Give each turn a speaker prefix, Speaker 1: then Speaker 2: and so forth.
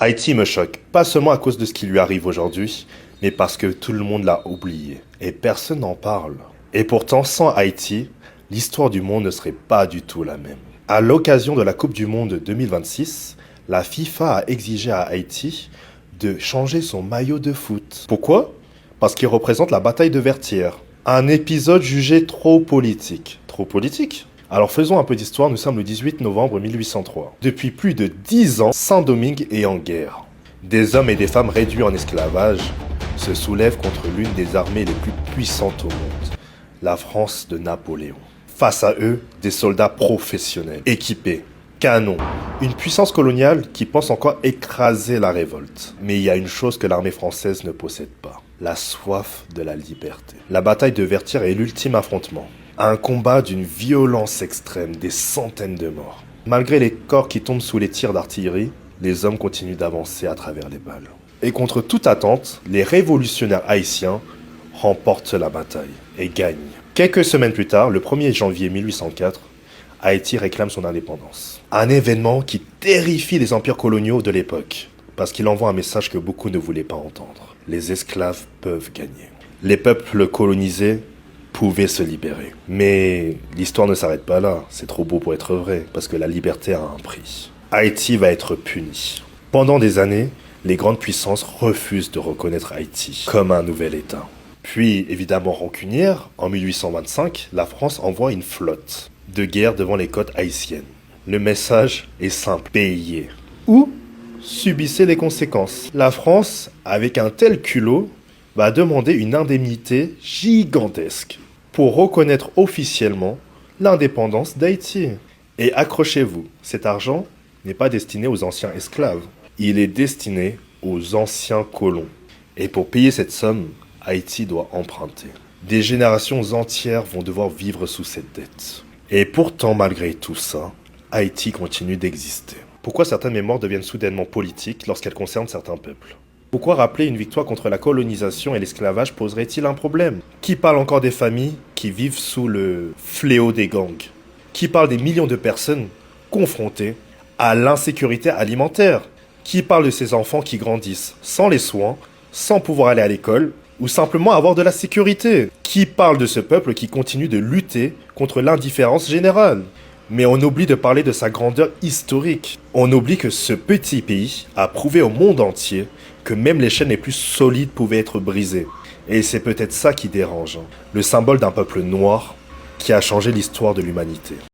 Speaker 1: Haïti me choque, pas seulement à cause de ce qui lui arrive aujourd'hui, mais parce que tout le monde l'a oublié, et personne n'en parle. Et pourtant, sans Haïti, l'histoire du monde ne serait pas du tout la même. À l'occasion de la Coupe du Monde 2026, la FIFA a exigé à Haïti de changer son maillot de foot. Pourquoi? Parce qu'il représente la bataille de Vertières. Un épisode jugé trop politique. Trop politique? Alors faisons un peu d'histoire, nous sommes le 18 novembre 1803. Depuis plus de 10 ans, Saint-Domingue est en guerre. Des hommes et des femmes réduits en esclavage se soulèvent contre l'une des armées les plus puissantes au monde, la France de Napoléon. Face à eux, des soldats professionnels, équipés, canons, une puissance coloniale qui pense encore écraser la révolte. Mais il y a une chose que l'armée française ne possède pas, la soif de la liberté. La bataille de Vertières est l'ultime affrontement. Un combat d'une violence extrême, des centaines de morts. Malgré les corps qui tombent sous les tirs d'artillerie, les hommes continuent d'avancer à travers les balles. Et contre toute attente, les révolutionnaires haïtiens remportent la bataille et gagnent. Quelques semaines plus tard, le 1er janvier 1804, Haïti réclame son indépendance. Un événement qui terrifie les empires coloniaux de l'époque, parce qu'il envoie un message que beaucoup ne voulaient pas entendre. Les esclaves peuvent gagner. Les peuples colonisés pouvaient se libérer. Mais l'histoire ne s'arrête pas là, c'est trop beau pour être vrai, parce que la liberté a un prix. Haïti va être puni. Pendant des années, les grandes puissances refusent de reconnaître Haïti comme un nouvel État. Puis, évidemment rancunière, en 1825, la France envoie une flotte de guerre devant les côtes haïtiennes. Le message est simple, payez. Ou subissez les conséquences. La France, avec un tel culot, va demander une indemnité gigantesque pour reconnaître officiellement l'indépendance d'Haïti. Et accrochez-vous, cet argent n'est pas destiné aux anciens esclaves, il est destiné aux anciens colons. Et pour payer cette somme, Haïti doit emprunter. Des générations entières vont devoir vivre sous cette dette. Et pourtant, malgré tout ça, Haïti continue d'exister. Pourquoi certaines mémoires deviennent soudainement politiques lorsqu'elles concernent certains peuples? Pourquoi rappeler une victoire contre la colonisation et l'esclavage poserait-il un problème? Qui parle encore des familles qui vivent sous le fléau des gangs? Qui parle des millions de personnes confrontées à l'insécurité alimentaire? Qui parle de ces enfants qui grandissent sans les soins, sans pouvoir aller à l'école, ou simplement avoir de la sécurité? Qui parle de ce peuple qui continue de lutter contre l'indifférence générale? Mais on oublie de parler de sa grandeur historique. On oublie que ce petit pays a prouvé au monde entier que même les chaînes les plus solides pouvaient être brisées. Et c'est peut-être ça qui dérange, le symbole d'un peuple noir qui a changé l'histoire de l'humanité.